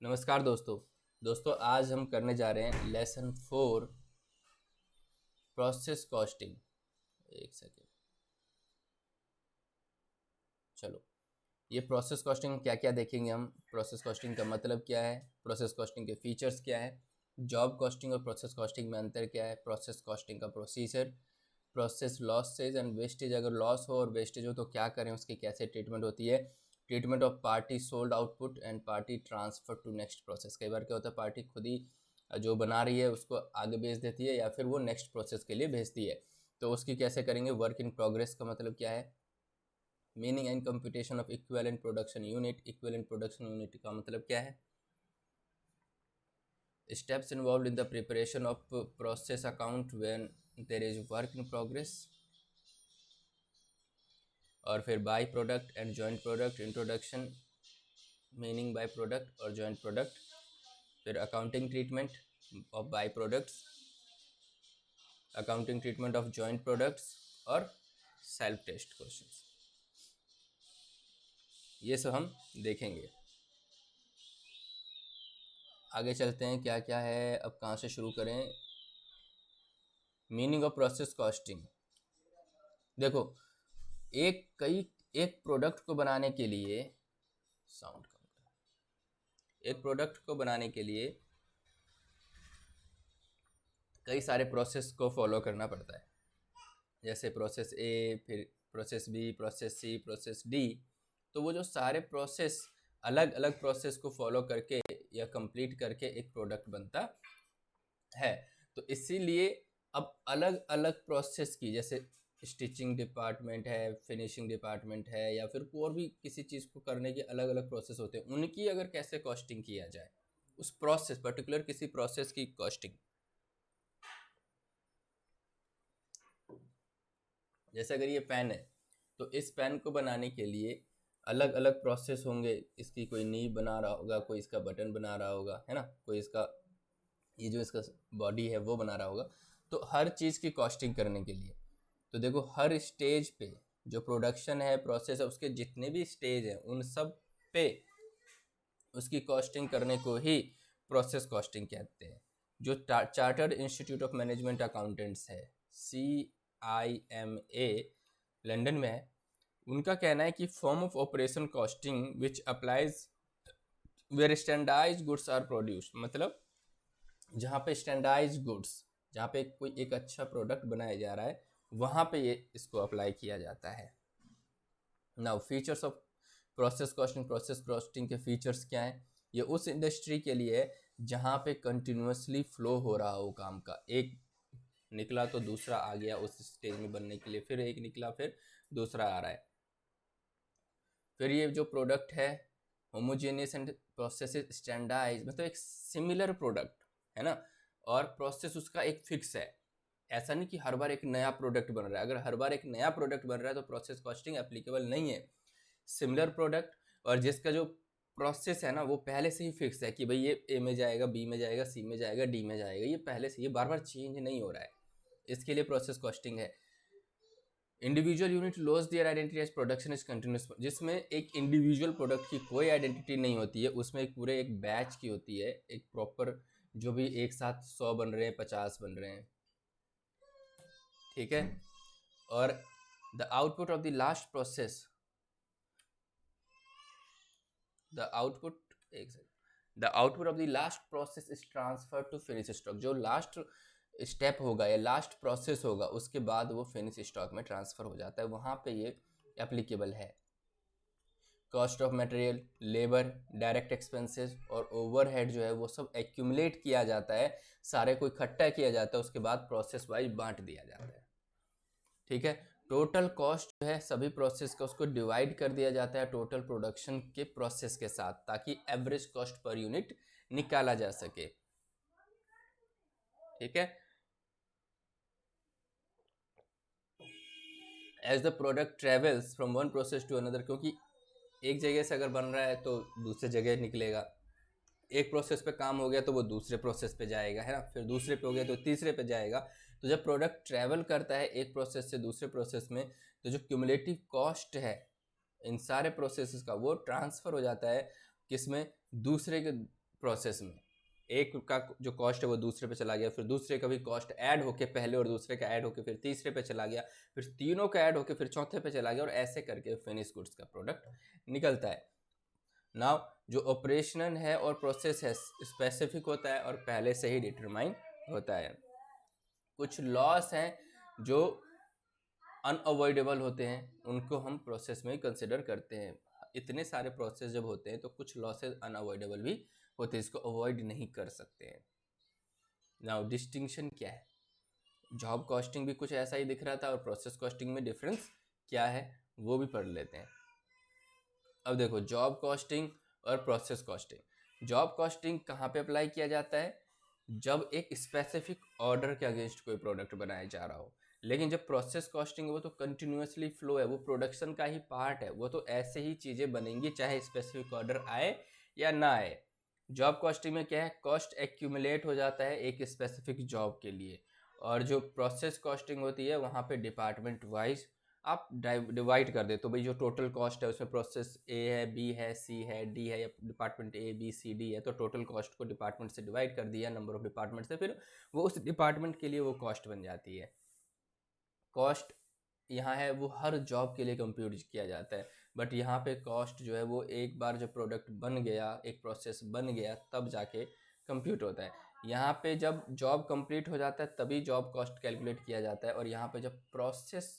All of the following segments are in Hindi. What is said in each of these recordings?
नमस्कार दोस्तों आज हम करने जा रहे हैं लेसन 4 प्रोसेस कॉस्टिंग। एक सेकेंड। चलो, ये प्रोसेस कॉस्टिंग क्या क्या देखेंगे हम। प्रोसेस कॉस्टिंग का मतलब क्या है, प्रोसेस कॉस्टिंग के फीचर्स क्या है, जॉब कॉस्टिंग और प्रोसेस कॉस्टिंग में अंतर क्या है, प्रोसेस कॉस्टिंग का procedure, process losses and wastage, अगर लॉस हो और वेस्टेज हो तो क्या करें, उसकी कैसे ट्रीटमेंट होती है, treatment of party sold output and party transfer to next process. कई बार क्या होता है, पार्टी खुद ही जो बना रही है उसको आगे भेज देती है या फिर वो नेक्स्ट प्रोसेस के लिए भेजती है, तो उसकी कैसे करेंगे। वर्क इन प्रोग्रेस का मतलब क्या है, meaning and computation of equivalent production unit. Equivalent production unit का मतलब क्या है, steps involved in the preparation of process account when there is work in progress। और फिर by product and joint product introduction, meaning by product और जॉइंट प्रोडक्ट। फिर accounting treatment of by products, accounting treatment of joint products और सेल्फ टेस्ट क्वेश्चंस, ये सब हम देखेंगे। आगे चलते हैं क्या क्या है, अब कहाँ से शुरू करें। Meaning of process costing. देखो, एक प्रोडक्ट को बनाने के लिए साउंड कम कर, एक प्रोडक्ट को बनाने के लिए कई सारे प्रोसेस को फॉलो करना पड़ता है, जैसे प्रोसेस ए, फिर प्रोसेस बी, प्रोसेस सी, प्रोसेस डी। तो वो जो सारे प्रोसेस अलग अलग प्रोसेस को फॉलो करके या कंप्लीट करके एक प्रोडक्ट बनता है। तो इसीलिए अब अलग अलग प्रोसेस की, जैसे स्टिचिंग डिपार्टमेंट है, फिनिशिंग डिपार्टमेंट है, या फिर और भी किसी चीज़ को करने के अलग अलग प्रोसेस होते हैं, उनकी अगर कैसे कॉस्टिंग किया जाए, उस प्रोसेस पर्टिकुलर किसी प्रोसेस की कॉस्टिंग। जैसे अगर ये पेन है तो इस पेन को बनाने के लिए अलग अलग प्रोसेस होंगे। इसकी कोई नीब बना रहा होगा, कोई इसका बटन बना रहा होगा, है ना, कोई इसका ये जो इसका बॉडी है वो बना रहा होगा। तो हर चीज़ की कॉस्टिंग करने के लिए, तो देखो हर स्टेज पे जो प्रोडक्शन है, प्रोसेस है, उसके जितने भी स्टेज हैं उन सब पे उसकी कॉस्टिंग करने को ही प्रोसेस कॉस्टिंग कहते हैं। जो chartered institute of management accountants है, CIMA, लंदन में है, उनका कहना है कि form of operation costing which applies where standardised goods are produced. मतलब जहाँ पे स्टैंडर्डाइज्ड गुड्स, जहाँ पे कोई एक अच्छा प्रोडक्ट बनाया जा रहा है, वहाँ पे ये इसको अप्लाई किया जाता है। Now features of process costing. Process costing के फीचर्स क्या हैं, ये उस इंडस्ट्री के लिए है जहाँ पे कंटिन्यूसली फ्लो हो रहा हो काम का, एक निकला तो दूसरा आ गया उस स्टेज में बनने के लिए, फिर एक निकला फिर दूसरा आ रहा है। फिर ये जो प्रोडक्ट है होमोजेनियस एंड प्रोसेस स्टैंडर्डाइज, मतलब एक सिमिलर प्रोडक्ट है ना, और प्रोसेस उसका एक फिक्स है। ऐसा नहीं कि हर बार एक नया प्रोडक्ट बन रहा है, अगर हर बार एक नया प्रोडक्ट बन रहा है तो प्रोसेस कॉस्टिंग एप्लीकेबल नहीं है। सिमिलर प्रोडक्ट और जिसका जो प्रोसेस है ना वो पहले से ही फिक्स है कि भाई ये ए में जाएगा, बी में जाएगा, सी में जाएगा, डी में जाएगा, ये पहले से, ये बार बार चेंज नहीं हो रहा है, इसके लिए प्रोसेस कॉस्टिंग है। Individual unit lose their identity as production is continuous, जिसमें एक इंडिविजुअल प्रोडक्ट की कोई आइडेंटिटी नहीं होती है, उसमें एक पूरे एक बैच की होती है, एक प्रॉपर, जो भी एक साथ 100 बन रहे हैं, 50 बन रहे हैं, ठीक है। और the output of the last process, the output एक second, the output of the last process is transfer to finish stock. जो लास्ट स्टेप होगा या लास्ट प्रोसेस होगा उसके बाद वो फिनिश स्टॉक में ट्रांसफर हो जाता है, वहाँ पे ये एप्लीकेबल है। Cost of material, labour, direct expenses और ओवरहेड जो है वो सब एक्यूमुलेट किया जाता है, सारे को इकट्ठा किया जाता है, उसके बाद प्रोसेस वाइज बांट दिया जाता है, ठीक है। टोटल कॉस्ट जो है सभी प्रोसेस का, उसको डिवाइड कर दिया जाता है टोटल प्रोडक्शन के प्रोसेस के साथ, ताकि एवरेज कॉस्ट पर यूनिट निकाला जा सके, ठीक है। As the product travels from one process to another, क्योंकि एक जगह से अगर बन रहा है तो दूसरे जगह निकलेगा, एक प्रोसेस पे काम हो गया तो वो दूसरे प्रोसेस पे जाएगा, है ना, फिर दूसरे पे हो गया तो तीसरे पे जाएगा। तो जब प्रोडक्ट ट्रैवल करता है एक प्रोसेस से दूसरे प्रोसेस में, तो जो क्यूमुलेटिव कॉस्ट है इन सारे प्रोसेसेस का वो ट्रांसफ़र हो जाता है किसमें, दूसरे के प्रोसेस में एक का जो कॉस्ट है वो दूसरे पे चला गया, फिर दूसरे का भी कॉस्ट ऐड होके पहले और दूसरे का ऐड होके फिर तीसरे पे चला गया, फिर तीनों का ऐड होके फिर चौथे पे चला गया, और ऐसे करके फिनिश गुड्स का प्रोडक्ट निकलता है। नाउ जो ऑपरेशनल है और प्रोसेस है स्पेसिफिक होता है और पहले से ही डिटरमाइन होता है। कुछ लॉस हैं जो अनअवॉइडेबल होते हैं, उनको हम प्रोसेस में ही कंसिडर करते हैं। इतने सारे प्रोसेस जब होते हैं तो कुछ लॉसेस अनअवॉइडेबल भी होते हैं, इसको अवॉइड नहीं कर सकते हैं। नाउ डिस्टिंक्शन क्या है? जॉब कॉस्टिंग भी कुछ ऐसा ही दिख रहा था और प्रोसेस कॉस्टिंग में डिफरेंस क्या है वो भी पढ़ लेते हैं। अब देखो जॉब कॉस्टिंग और प्रोसेस कॉस्टिंग। जॉब कॉस्टिंग कहाँ पे अप्लाई किया जाता है? जब एक स्पेसिफिक ऑर्डर के अगेंस्ट कोई प्रोडक्ट बनाया जा रहा हो। लेकिन जब प्रोसेस कॉस्टिंग वो तो कंटिन्यूसली फ्लो है, वो प्रोडक्शन का ही पार्ट है, वो तो ऐसे ही चीज़ें बनेंगी चाहे स्पेसिफिक ऑर्डर आए या ना आए। जॉब कॉस्टिंग में क्या है, कॉस्ट एक्यूमुलेट हो जाता है एक स्पेसिफिक जॉब के लिए, और जो प्रोसेस कॉस्टिंग होती है वहाँ पे डिपार्टमेंट वाइज आप डिवाइड कर दे। तो भाई जो टोटल कॉस्ट है उसमें प्रोसेस ए है, बी है, सी है, डी है, या department A B C D है, तो टोटल कॉस्ट को डिपार्टमेंट से डिवाइड कर दिया नंबर ऑफ डिपार्टमेंट से, फिर वो उस डिपार्टमेंट के लिए वो कॉस्ट बन जाती है। कॉस्ट यहाँ है वो हर जॉब के लिए कंप्यूट किया जाता है, बट यहाँ पे कॉस्ट जो है वो एक बार जब प्रोडक्ट बन गया, एक प्रोसेस बन गया, तब जाके कंप्यूट होता है। यहाँ पे जब जॉब कंप्लीट हो जाता है तभी जॉब कॉस्ट कैलकुलेट किया जाता है, और यहाँ पे जब प्रोसेस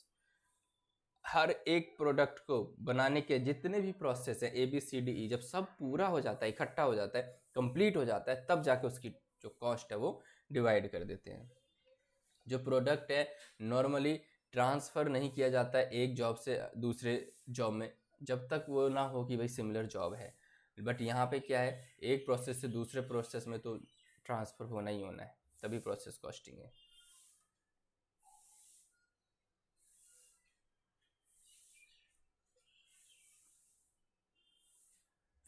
हर एक प्रोडक्ट को बनाने के जितने भी प्रोसेस हैं ABCDE जब सब पूरा हो जाता है, इकट्ठा हो जाता है, कंप्लीट हो जाता है, तब जाके उसकी जो कॉस्ट है वो डिवाइड कर देते हैं। जो प्रोडक्ट है नॉर्मली ट्रांसफ़र नहीं किया जाता है एक जॉब से दूसरे जॉब में, जब तक वो ना हो कि भाई सिमिलर जॉब है। बट यहाँ पे क्या है, एक प्रोसेस से दूसरे प्रोसेस में तो ट्रांसफ़र होना ही होना है, तभी प्रोसेस कॉस्टिंग है।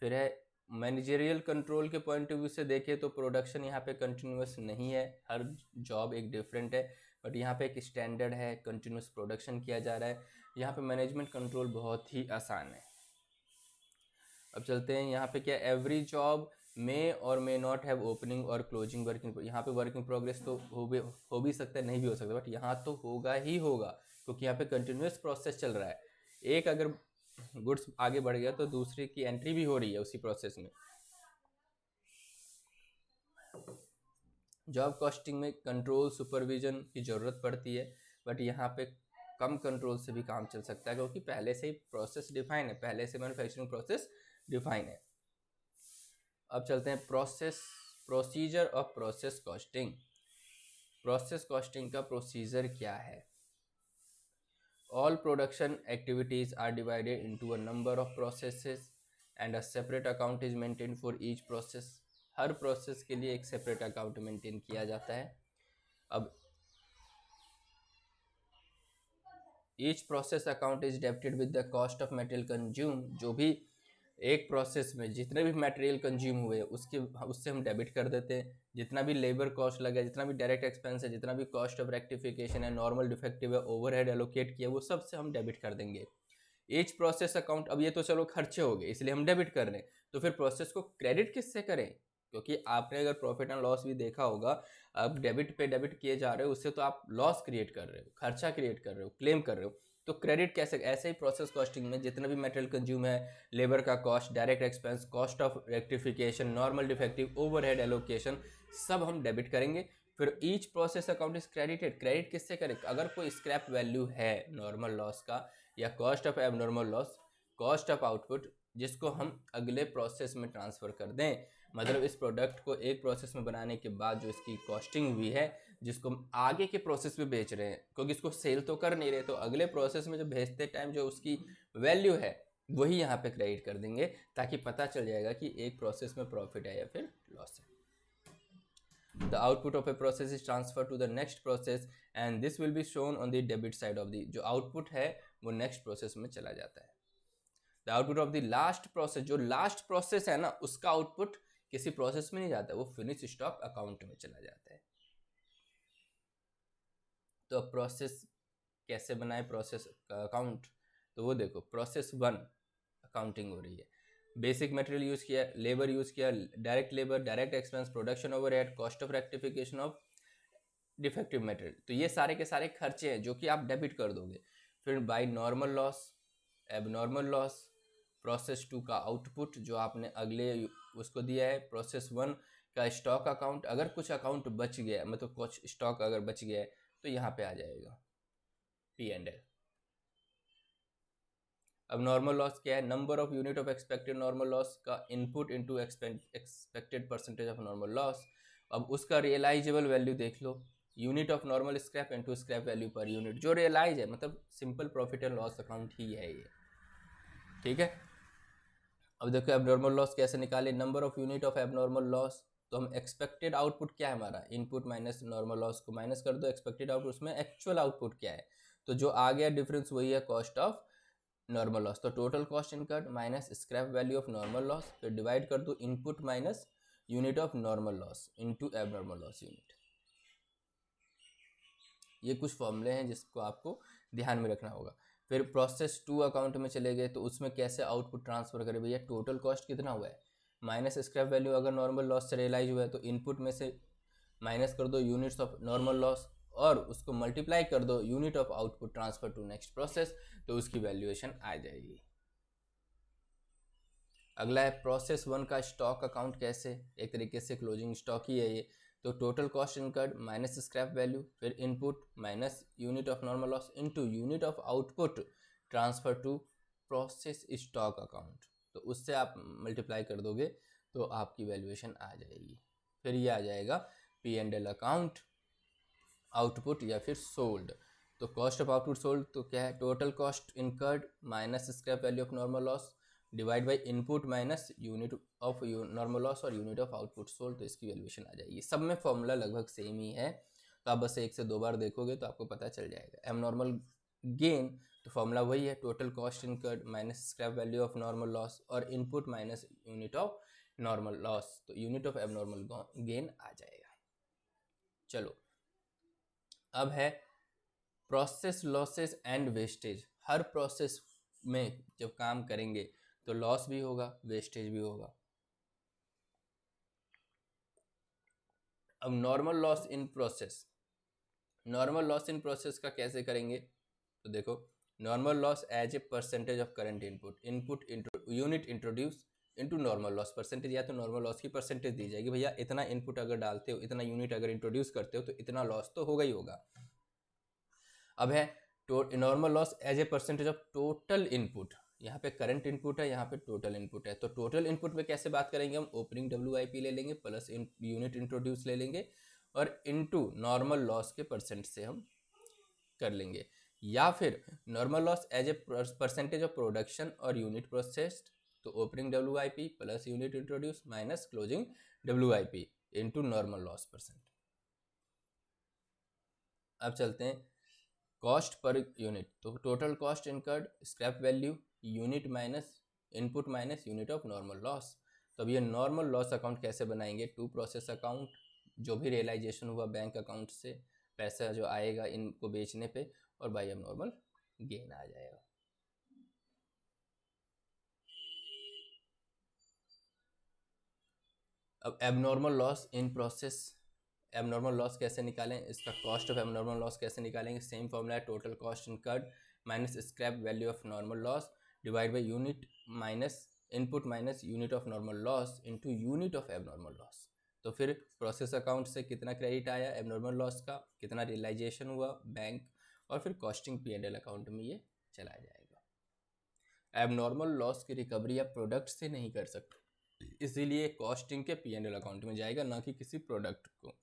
फिर है मैनेजरियल कंट्रोल के पॉइंट ऑफ व्यू से देखें तो प्रोडक्शन यहाँ पे कंटिन्यूस नहीं है, हर जॉब एक डिफरेंट है, बट यहाँ पे एक स्टैंडर्ड है, कंटिन्यूस प्रोडक्शन किया जा रहा है। यहाँ पे मैनेजमेंट कंट्रोल बहुत ही आसान है। अब चलते हैं यहाँ पे क्या, एवरी जॉब मे और मे नॉट हैव ओपनिंग और क्लोजिंग वर्किंग। यहाँ पे वर्किंग प्रोग्रेस तो हो भी सकता है, नहीं भी हो सकता, बट यहाँ तो होगा ही होगा, क्योंकि यहाँ पे कंटिन्यूस प्रोसेस चल रहा है। एक अगर गुड्स आगे बढ़ गया तो दूसरे की एंट्री भी हो रही है उसी प्रोसेस में। जॉब कॉस्टिंग में कंट्रोल सुपरविजन की ज़रूरत पड़ती है, बट यहाँ पे कम कंट्रोल से भी काम चल सकता है, क्योंकि पहले से ही प्रोसेस डिफाइन है, पहले से मैन्युफैक्चरिंग प्रोसेस डिफाइन है। अब चलते हैं procedure of process costing. Process costing का प्रोसीजर क्या है? All production activities are divided into a number of processes and a separate account is maintain for each process. हर प्रोसेस के लिए एक सेपरेट अकाउंट मेंटेन किया जाता है। अब each process account is debited with the cost of material consume. जो भी एक प्रोसेस में जितने भी मटेरियल कंज्यूम हुए उससे हम डेबिट कर देते हैं। जितना भी लेबर कॉस्ट लगा, जितना भी डायरेक्ट एक्सपेंस है, जितना भी कॉस्ट ऑफ रेक्टिफिकेशन है, नॉर्मल डिफेक्टिव है, ओवरहेड एलोकेट किया, वो सब से हम डेबिट कर देंगे। ईच प्रोसेस अकाउंट, अब ये तो चलो खर्चे हो गए इसलिए हम डेबिट कर रहे हैं, तो फिर प्रोसेस को क्रेडिट किससे करें? क्योंकि आपने अगर प्रॉफिट एंड लॉस भी देखा होगा, अब डेबिट पे डेबिट किए जा रहे हो, उससे तो आप लॉस क्रिएट कर रहे हो, खर्चा क्रिएट कर रहे हो, क्लेम कर रहे हो। तो क्रेडिट कैसे? ऐसे ही प्रोसेस कॉस्टिंग में जितना भी मटेरियल कंज्यूम है, लेबर का cost, direct expense, cost of rectification, normal defective, overhead allocation, सब हम डेबिट करेंगे। फिर each process account is credited. Credit किससे करें? अगर कोई स्क्रैप वैल्यू है नॉर्मल लॉस का, या cost of abnormal loss, cost of output, जिसको हम अगले प्रोसेस में ट्रांसफ़र कर दें, मतलब इस प्रोडक्ट को एक प्रोसेस में बनाने के बाद जो इसकी कॉस्टिंग हुई है, जिसको हम आगे के प्रोसेस में बेच रहे हैं, क्योंकि इसको सेल तो कर नहीं रहे, तो अगले प्रोसेस में जो भेजते टाइम जो उसकी वैल्यू है वही यहाँ पे क्रेडिट कर देंगे, ताकि पता चल जाएगा कि एक प्रोसेस में प्रॉफिट है या फिर लॉस है। The output of a process is transferred to the next process and this will be shown on the debit side of the, जो output है वो next process में चला जाता है। The output of the last process, जो last process है ना, उसका output किसी प्रोसेस में नहीं जाता है, वो फिनिश स्टॉक अकाउंट में चला जाता है। तो अब प्रोसेस कैसे बनाए प्रोसेस का अकाउंट? तो वो देखो, प्रोसेस 1 अकाउंटिंग हो रही है। बेसिक मटेरियल यूज़ किया, लेबर यूज़ किया, direct labour, direct expense, production overhead, cost of rectification of defective material. तो ये सारे के सारे खर्चे हैं जो कि आप डेबिट कर दोगे। फिर by normal loss, abnormal loss, process 2 का आउटपुट जो आपने अगले उसको दिया है, प्रोसेस 1 का स्टॉक अकाउंट, अगर कुछ अकाउंट बच गया मतलब कुछ स्टॉक अगर बच गया है तो यहाँ पे आ जाएगा P&L। अब नॉर्मल लॉस क्या है, number of unit of expected normal loss का input into expected percentage of normal loss. अब उसका रियलाइजेबल वैल्यू देख लो, unit of normal scrap into scrap value per unit, जो रियलाइज है मतलब simple profit and loss account ही है ये, ठीक है। अब देखो एबनॉर्मल लॉस कैसे निकाले, number of unit of abnormal loss, तो हम एक्सपेक्टेड आउटपुट क्या है हमारा, इनपुट माइनस नॉर्मल लॉस को माइनस कर दो, एक्सपेक्टेड आउटपुट उसमें एक्चुअल आउटपुट क्या है, तो जो आ गया डिफरेंस वही है कॉस्ट ऑफ नॉर्मल लॉस। तो total cost incurred minus scrap value of normal loss, फिर डिवाइड कर दो input minus unit of normal loss into abnormal loss unit. ये कुछ फॉर्मूले हैं जिसको आपको ध्यान में रखना होगा। फिर प्रोसेस 2 अकाउंट में चले गए तो उसमें कैसे आउटपुट ट्रांसफर करें भैया, टोटल कॉस्ट कितना हुआ है माइनस स्क्रैप वैल्यू, अगर नॉर्मल लॉस से रियलाइज हुआ है तो इनपुट में से माइनस कर दो यूनिट्स ऑफ नॉर्मल लॉस और उसको मल्टीप्लाई कर दो unit of output transfer to next process, तो उसकी वैल्यूएशन आ जाएगी। अगला है प्रोसेस 1 का स्टॉक अकाउंट, कैसे, एक तरीके से क्लोजिंग स्टॉक ही है ये। तो total cost incurred minus scrap value, फिर input minus unit of normal loss into unit of output transfer to process stock account, तो उससे आप मल्टीप्लाई कर दोगे तो आपकी वैल्यूएशन आ जाएगी। फिर ये आ जाएगा P&L अकाउंट, आउटपुट या फिर सोल्ड। तो कॉस्ट ऑफ आउटपुट सोल्ड तो क्या है, total cost incurred minus scrap value of normal loss divide by input minus unit of normal loss और यूनिट ऑफ आउटपुट सोल्ड, तो इसकी वैल्यूएशन आ जाएगी। सब में फॉर्मूला लगभग सेम ही है, तो आप बस 1 से 2 बार देखोगे तो आपको पता चल जाएगा। एबनॉर्मल गेन तो फॉर्मूला वही है, total cost incurred minus scrap value of normal loss और input minus unit of normal loss, तो यूनिट ऑफ एबनॉर्मल गेन आ जाएगा। चलो अब है प्रोसेस लॉसेस एंड वेस्टेज। हर प्रोसेस में जब काम करेंगे तो लॉस भी होगा वेस्टेज भी होगा। अब normal loss in process, normal loss in process का कैसे करेंगे, तो देखो normal loss as a percentage of current input, input unit introduce into normal loss percentage, या तो नॉर्मल लॉस की परसेंटेज दी जाएगी, भैया इतना इनपुट अगर डालते हो, इतना यूनिट अगर इंट्रोड्यूस करते हो तो इतना लॉस तो होगा ही होगा। अब है normal loss as a percentage of total input, यहाँ पे करंट इनपुट है, यहाँ पे टोटल इनपुट है, तो टोटल इनपुट में कैसे बात करेंगे हम, ओपनिंग WIP ले लेंगे प्लस यूनिट इंट्रोड्यूस ले लेंगे और इनटू नॉर्मल लॉस के परसेंट से हम कर लेंगे, या फिर normal loss as a percentage of production और यूनिट प्रोसेस्ड, तो opening WIP plus unit introduce minus closing WIP into normal loss percent. अब चलते हैं कॉस्ट पर यूनिट, तो total cost incurred scrap value unit minus input minus unit of normal loss. तो अब ये नॉर्मल लॉस अकाउंट कैसे बनाएंगे, टू प्रोसेस अकाउंट, जो भी रियलाइजेशन हुआ बैंक अकाउंट से पैसा जो आएगा इनको बेचने पे, और बाई अब नॉर्मल गेन आ जाएगा। अब abnormal loss in process, abnormal loss कैसे निकालें, इसका कॉस्ट ऑफ एबनॉर्मल लॉस कैसे निकालेंगे, सेम फॉर्मूला है, total cost incurred minus scrap value of normal loss divide by unit minus input minus unit of normal loss into unit of abnormal loss. तो फिर प्रोसेस अकाउंट से कितना क्रेडिट आया एबनॉर्मल लॉस का, कितना रियलाइजेशन हुआ बैंक, और फिर कॉस्टिंग P&L अकाउंट में ये चला जाएगा। एबनॉर्मल लॉस की रिकवरी आप प्रोडक्ट से नहीं कर सकते, इसीलिए कॉस्टिंग के P&L अकाउंट में जाएगा, ना कि किसी प्रोडक्ट को।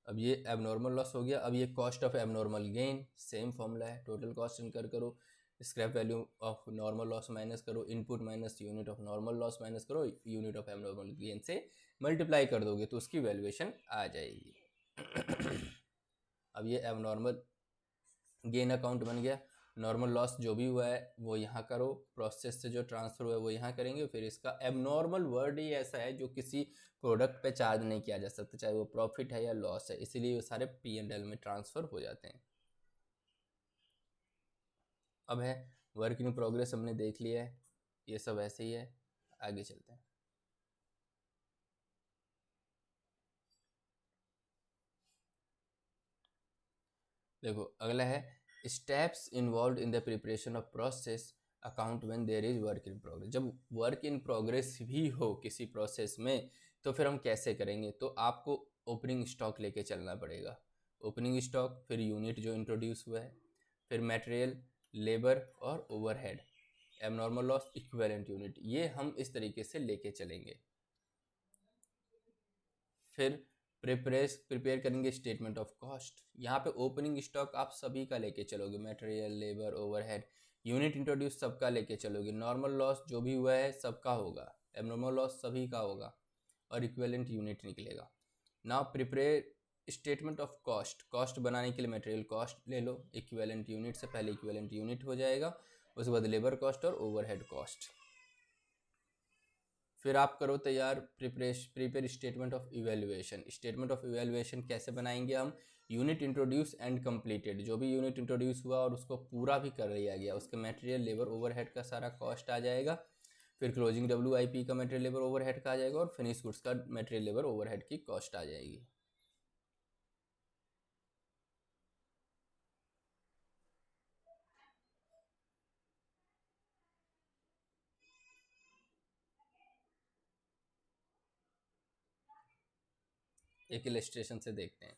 अब ये एबनॉर्मल लॉस हो गया। अब ये cost of abnormal gain, same formula है, टोटल कॉस्ट इनकर करो, scrap value of normal loss minus करो, input minus unit of normal loss minus करो, यूनिट ऑफ एबनॉर्मल गेन से मल्टीप्लाई कर दोगे तो उसकी वैल्यूएशन आ जाएगी। अब ये एबनॉर्मल गेन अकाउंट बन गया, नॉर्मल लॉस जो भी हुआ है वो यहाँ करो, प्रोसेस से जो ट्रांसफर हुआ है वो यहाँ करेंगे, फिर इसका एबनॉर्मल वर्ड ही ऐसा है जो किसी प्रोडक्ट पे चार्ज नहीं किया जा सकता, चाहे वो प्रॉफिट है या लॉस है, इसीलिए वो सारे P&L में ट्रांसफर हो जाते हैं। अब है वर्क इन प्रोग्रेस हमने देख लिया है, ये सब ऐसे ही है। आगे चलते हैं। देखो अगला है steps involve in the preparation of process account when there is work in progress. जब वर्क इन प्रोग्रेस भी हो किसी प्रोसेस में तो फिर हम कैसे करेंगे, तो आपको ओपनिंग स्टॉक लेके चलना पड़ेगा। ओपनिंग स्टॉक, फिर यूनिट जो इंट्रोड्यूस हुआ है, फिर मटेरियल, लेबर और overhead, abnormal loss, equivalent unit, ये हम इस तरीके से लेके चलेंगे। फिर प्रिपेयर करेंगे स्टेटमेंट ऑफ कॉस्ट। यहाँ पे ओपनिंग स्टॉक आप सभी का लेके चलोगे, material, labour, overhead, unit introduce सबका लेके चलोगे। नॉर्मल लॉस जो भी हुआ है सबका होगा, एबनॉर्मल लॉस सभी का होगा, और इक्विवेलेंट यूनिट निकलेगा। Now prepare statement of cost. Cost बनाने के लिए मटेरियल कॉस्ट ले लो, इक्विवेलेंट यूनिट से पहले इक्विवेलेंट यूनिट हो जाएगा, उसके बाद लेबर कॉस्ट और ओवरहेड कॉस्ट। फिर आप करो तैयार prepare statement of evaluation. Statement of evaluation कैसे बनाएंगे हम, यूनिट इंट्रोड्यूस एंड कंप्लीटेड, जो भी यूनिट इंट्रोड्यूस हुआ और उसको पूरा भी कर लिया गया, उसके मटेरियल, लेबर, ओवरहेड का सारा कॉस्ट आ जाएगा। फिर क्लोजिंग WIP का मटेरियल, लेबर, ओवरहेड का आ जाएगा, और फिनिश गुड्स का मटेरियल, लेबर, ओवरहेड की कॉस्ट आ जाएगी। एक इलस्ट्रेशन से देखते हैं।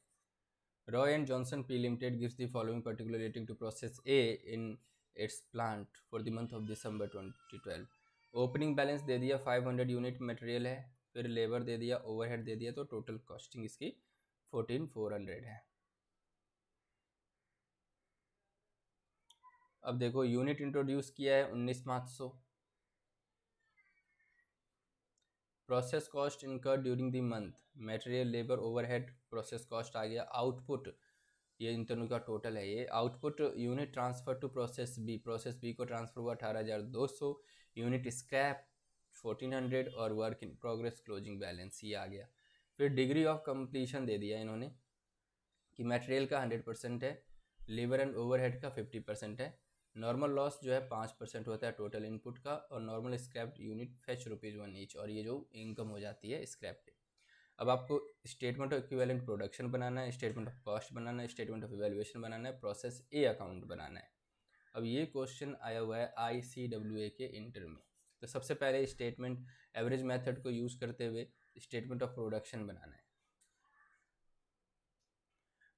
Roy and Johnson P Limited gives the following particular relating to process A in its plant for the month of December 2012। Opening balance दे दिया 500 यूनिट मटेरियल है, फिर लेबर दे दिया, ओवरहेड दे दिया, तो टोटल कॉस्टिंग इसकी 14400 है। अब देखो यूनिट इंट्रोड्यूस किया है 19,500। Process cost incurred during the month, material, labour, overhead, process cost आ गया। आउटपुट, ये इन दोनों का टोटल है। ये output unit transfer to process B, process B को ट्रांसफर हुआ 18,200, यूनिट स्क्रैप 1400, और work in progress closing balance ये आ गया। फिर डिग्री ऑफ कंप्लीशन दे दिया इन्होंने कि मटेरियल का 100% है, लेबर एंड ओवरहेड का 50% है, नॉर्मल लॉस जो है 5% होता है टोटल इनपुट का, और normal scrap unit fetch ₹1 each, और ये जो इनकम हो जाती है स्क्रैप पे। अब आपको स्टेटमेंट ऑफ इक्विवेलेंट प्रोडक्शन बनाना है, स्टेटमेंट ऑफ कॉस्ट बनाना है, स्टेटमेंट ऑफ इवैल्यूएशन बनाना है, प्रोसेस ए अकाउंट बनाना है। अब ये क्वेश्चन आया हुआ है ICWA के इंटर में। तो सबसे पहले स्टेटमेंट एवरेज मेथड को यूज़ करते हुए स्टेटमेंट ऑफ प्रोडक्शन बनाना है।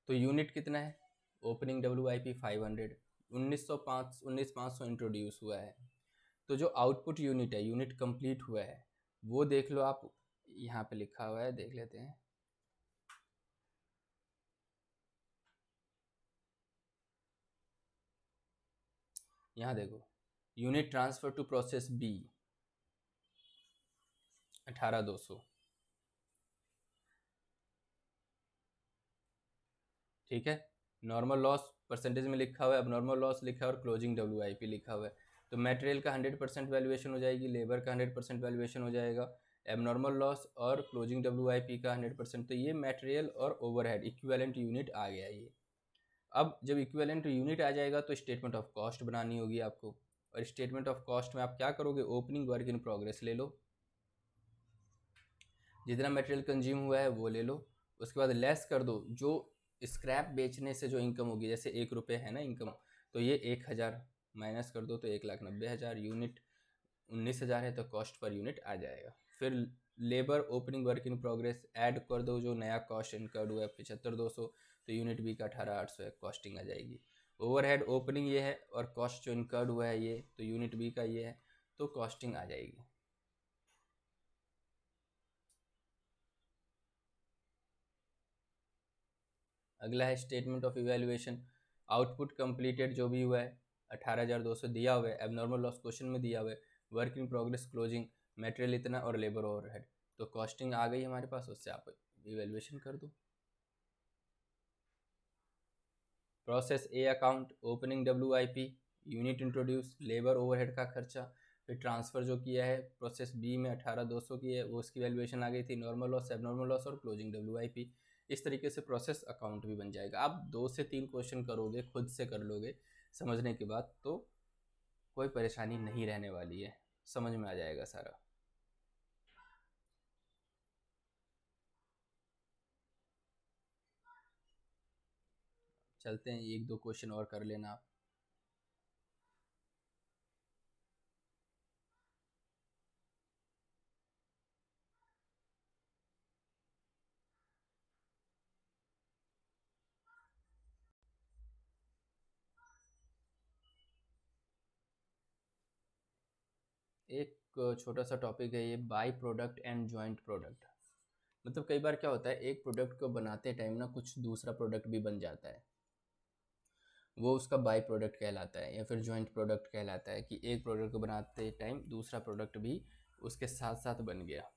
तो यूनिट कितना है, ओपनिंग WIP 500, 19,500 इंट्रोड्यूस हुआ है। तो जो आउटपुट यूनिट है, यूनिट कंप्लीट हुआ है, वो देख लो आप, यहाँ पे लिखा हुआ है, देख लेते हैं। यहाँ देखो unit transfer to process B 18,200, ठीक है। नॉर्मल लॉस परसेंटेज में लिखा हुआ है, अब नॉर्मल लॉस लिखा है, और क्लोजिंग WIP लिखा हुआ है। तो मटेरियल का 100% वैल्यूएशन हो जाएगी, लेबर का 100% वैल्यूएशन हो जाएगा, एबनॉर्मल लॉस और क्लोजिंग WIP का 100%। तो ये मटेरियल और ओवरहेड इक्विवेलेंट यूनिट आ गया ये। अब जब इक्विवेलेंट यूनिट आ जाएगा तो स्टेटमेंट ऑफ कॉस्ट बनानी होगी आपको, और स्टेटमेंट ऑफ कॉस्ट में आप क्या करोगे, ओपनिंग वर्क इन प्रोग्रेस ले लो, जितना मटेरियल कंज्यूम हुआ है वो ले लो, उसके बाद लेस कर दो जो स्क्रैप बेचने से जो इनकम होगी, जैसे ₹1 है ना इनकम, तो ये 1,000 माइनस कर दो तो 1,90,000, यूनिट 19,000 है तो कॉस्ट पर यूनिट आ जाएगा। फिर labour opening work in progress add कर दो, जो नया कॉस्ट इनकर्ड हुआ है 75,200, तो यूनिट बी का 18,800 है, कॉस्टिंग आ जाएगी। ओवरहेड ओपनिंग ये है और कॉस्ट जो इनकर्ड हुआ है ये, तो यूनिट बी का ये है, तो कॉस्टिंग आ जाएगी। अगला है statement of evaluation. Output completed जो भी हुआ है 18,200 दिया हुआ है, एबनॉर्मल लॉस क्वेश्चन में दिया हुआ है, work in progress closing, material इतना और लेबर ओवरहेड, तो कॉस्टिंग आ गई हमारे पास, उससे आप इवैल्यूएशन कर दो। प्रोसेस ए account, opening WIP, unit introduce, labour overhead का खर्चा, फिर ट्रांसफ़र जो किया है प्रोसेस बी में 18,200 की है, वो उसकी वैल्यूएशन आ गई थी, नॉर्मल लॉस, एबनॉर्मल लॉस और क्लोजिंग WIP। इस तरीके से प्रोसेस अकाउंट भी बन जाएगा। आप 2 से 3 क्वेश्चन करोगे, खुद से कर लोगे समझने के बाद, तो कोई परेशानी नहीं रहने वाली है, समझ में आ जाएगा सारा। चलते हैं, एक दो क्वेश्चन और कर लेना आप। एक छोटा सा टॉपिक है ये, by product and joint product. मतलब कई बार क्या होता है, एक प्रोडक्ट को बनाते टाइम ना कुछ दूसरा प्रोडक्ट भी बन जाता है, वो उसका बाई प्रोडक्ट कहलाता है या फिर जॉइंट प्रोडक्ट कहलाता है, कि एक प्रोडक्ट को बनाते टाइम दूसरा प्रोडक्ट भी उसके साथ साथ बन गया।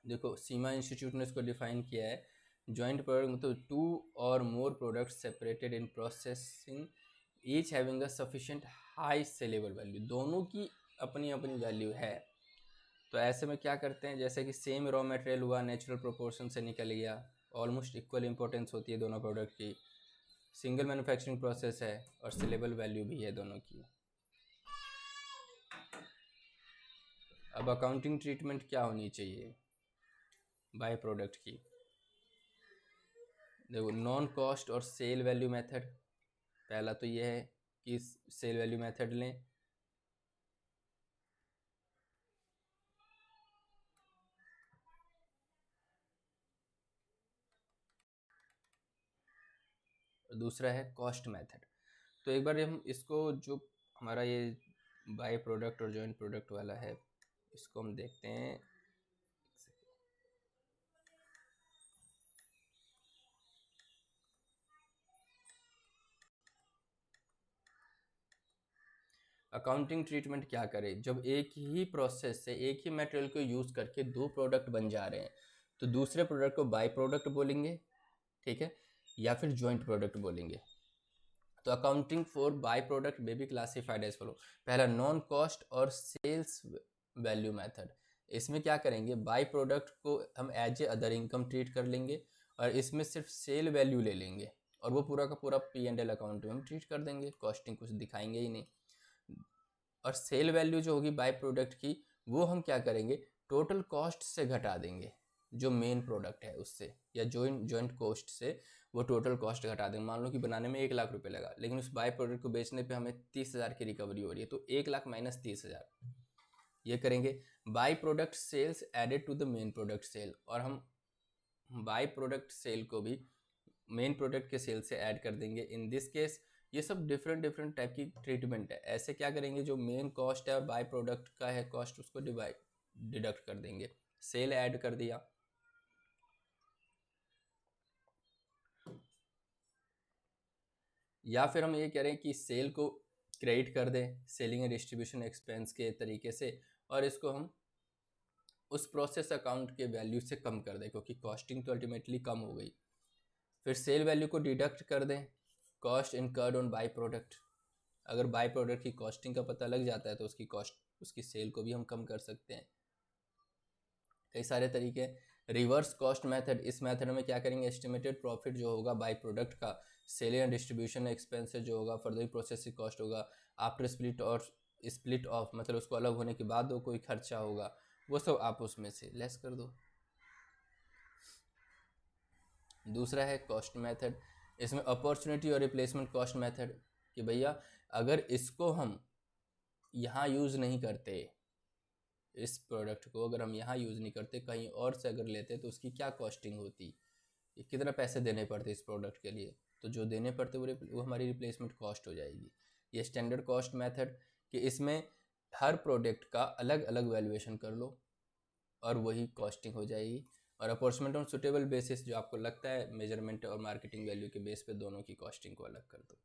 देखो सीमा इंस्टीट्यूट ने इसको डिफाइन किया है, जॉइंट प्रोडक्ट मतलब टू और more products separated in processing each having a sufficient high saleable value. दोनों की अपनी अपनी वैल्यू है, तो ऐसे में क्या करते हैं, जैसे कि सेम रॉ मटेरियल हुआ, नेचुरल प्रोपोर्शन से निकल गया, ऑलमोस्ट इक्वल इंपॉर्टेंस होती है दोनों प्रोडक्ट की, सिंगल मैन्युफैक्चरिंग प्रोसेस है और सेलेबल वैल्यू भी है दोनों की। अब अकाउंटिंग ट्रीटमेंट क्या होनी चाहिए बाय प्रोडक्ट की? देखो नॉन कॉस्ट और सेल वैल्यू मेथड, पहला तो ये है कि सेल वैल्यू मेथड लें। दूसरा है कॉस्ट मेथड। तो एक बार हम इसको, जो हमारा ये बाय प्रोडक्ट और जॉइंट प्रोडक्ट वाला है, इसको हम देखते हैं। अकाउंटिंग ट्रीटमेंट क्या करे, जब एक ही प्रोसेस से एक ही मटेरियल को यूज़ करके दो प्रोडक्ट बन जा रहे हैं, तो दूसरे प्रोडक्ट को बाय प्रोडक्ट बोलेंगे, ठीक है, या फिर जॉइंट प्रोडक्ट बोलेंगे। तो accounting for by product may be classified as follow. पहला नॉन कॉस्ट और सेल्स वैल्यू मेथड, इसमें क्या करेंगे, बाय प्रोडक्ट को हम as a other income treat कर लेंगे और इसमें सिर्फ सेल वैल्यू ले लेंगे और वो पूरा का पूरा P&L अकाउंट में हम ट्रीट कर देंगे, कॉस्टिंग कुछ दिखाएंगे ही नहीं। और सेल वैल्यू जो होगी बाय प्रोडक्ट की, वो हम क्या करेंगे, टोटल कॉस्ट से घटा देंगे, जो मेन प्रोडक्ट है उससे, या जॉइंट कॉस्ट से वो टोटल कॉस्ट घटा देंगे। मान लो कि बनाने में 1 लाख रुपए लगा, लेकिन उस बाय प्रोडक्ट को बेचने पे हमें 30,000 की रिकवरी हो रही है, तो 1 लाख माइनस 30,000 ये करेंगे। By product sales added to the main product sale, और हम बाय प्रोडक्ट सेल को भी मेन प्रोडक्ट के सेल से ऐड कर देंगे। इन दिस केस ये सब डिफरेंट डिफरेंट टाइप की ट्रीटमेंट है। ऐसे क्या करेंगे, जो मेन कॉस्ट है बाय प्रोडक्ट का है कॉस्ट, उसको डिडक्ट कर देंगे, सेल ऐड कर दिया। या फिर हम ये कह रहे हैं कि सेल को क्रेडिट कर दें सेलिंग एंड डिस्ट्रीब्यूशन एक्सपेंस के तरीके से, और इसको हम उस प्रोसेस अकाउंट के वैल्यू से कम कर दें, क्योंकि कॉस्टिंग तो अल्टीमेटली कम हो गई। फिर सेल वैल्यू को डिडक्ट कर दें cost incurred on by product. अगर बाय प्रोडक्ट की कॉस्टिंग का पता लग जाता है तो उसकी कॉस्ट, उसकी सेल को भी हम कम कर सकते हैं। कई सारे तरीके। रिवर्स कॉस्ट मेथड, इस मेथड में क्या करेंगे, एस्टिमेटेड प्रॉफिट जो होगा बाय प्रोडक्ट का, सेल एंड डिस्ट्रीब्यूशन एक्सपेंसेस जो होगा, फर्दर प्रोसेसिंग कॉस्ट होगा, आफ्टर स्प्लिट और स्प्लिट ऑफ, मतलब उसको अलग होने के बाद वो कोई खर्चा होगा, वो सब आप उसमें से लेस कर दो। दूसरा है कॉस्ट मेथड, इसमें अपॉर्चुनिटी और रिप्लेसमेंट कॉस्ट मेथड, कि भैया अगर इसको हम यहाँ यूज़ नहीं करते, इस प्रोडक्ट को अगर हम यहाँ यूज़ नहीं करते, कहीं और से अगर लेते तो उसकी क्या कॉस्टिंग होती, ये कितना पैसे देने पड़ते इस प्रोडक्ट के लिए, तो जो देने पड़ते वो हमारी रिप्लेसमेंट कॉस्ट हो जाएगी। ये स्टैंडर्ड कॉस्ट मेथड, कि इसमें हर प्रोडक्ट का अलग अलग वैल्यूएशन कर लो और वही कॉस्टिंग हो जाएगी। और अपॉर्चुनिटी ऑन सुटेबल बेसिस, जो आपको लगता है मेजरमेंट और मार्केटिंग वैल्यू के बेस पे दोनों की कॉस्टिंग को अलग कर दो।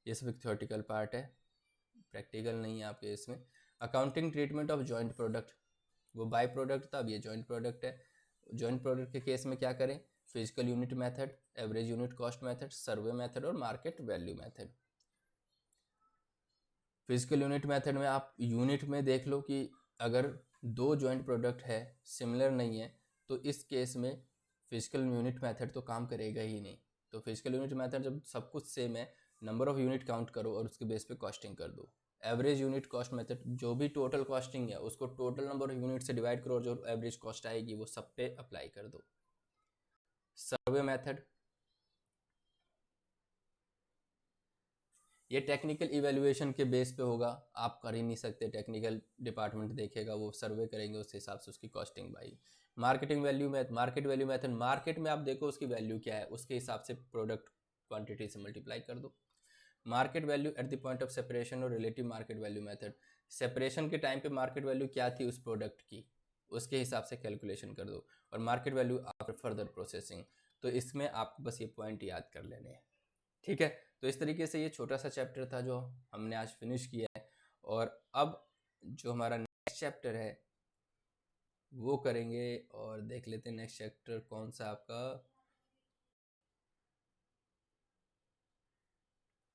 ये सब एक थ्योरेटिकल पार्ट है, प्रैक्टिकल नहीं है आपके इसमें। Accounting treatment of joint product, वो बाय प्रोडक्ट था, अब ये जॉइंट प्रोडक्ट है। जॉइंट प्रोडक्ट के केस में क्या करें, physical unit method, average unit cost method, survey method और market value method. Physical unit method में आप यूनिट में देख लो कि अगर दो जॉइंट प्रोडक्ट है सिमिलर नहीं है तो इस केस में फिजिकल यूनिट मेथड तो काम करेगा ही नहीं। तो फिजिकल यूनिट मेथड जब सब कुछ सेम है, नंबर ऑफ यूनिट काउंट करो और उसके बेस पे कॉस्टिंग कर दो। एवरेज यूनिट कॉस्ट मेथड, जो भी टोटल कॉस्टिंग है उसको टोटल नंबर ऑफ यूनिट से डिवाइड करो और जो एवरेज कॉस्ट आएगी वो सब पे अप्लाई कर दो। सर्वे मेथड, ये टेक्निकल इवेल्युएशन के बेस पे होगा, आप कर ही नहीं सकते, टेक्निकल डिपार्टमेंट देखेगा, वो सर्वे करेंगे, उस हिसाब से उसकी कॉस्टिंग भाई। Marketing value method, market value method, market में आप देखो उसकी वैल्यू क्या है, उसके हिसाब से प्रोडक्ट क्वांटिटी से मल्टीप्लाई कर दो। Market value at the point of separation और relative market value method, separation के टाइम पे मार्केट वैल्यू क्या थी उस प्रोडक्ट की, उसके हिसाब से कैलकुलेशन कर दो। और market value after further processing. तो इसमें आपको बस ये पॉइंट याद कर लेने हैं, ठीक है। तो इस तरीके से ये छोटा सा चैप्टर था जो हमने आज फिनिश किया है। और अब जो हमारा नेक्स्ट चैप्टर है वो करेंगे, और देख लेते हैं नेक्स्ट चैप्टर कौन सा आपका,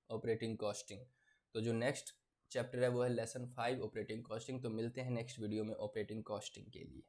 ऑपरेटिंग कॉस्टिंग। तो जो नेक्स्ट चैप्टर है वो है लेसन 5 ऑपरेटिंग कॉस्टिंग। तो मिलते हैं नेक्स्ट वीडियो में ऑपरेटिंग कॉस्टिंग के लिए।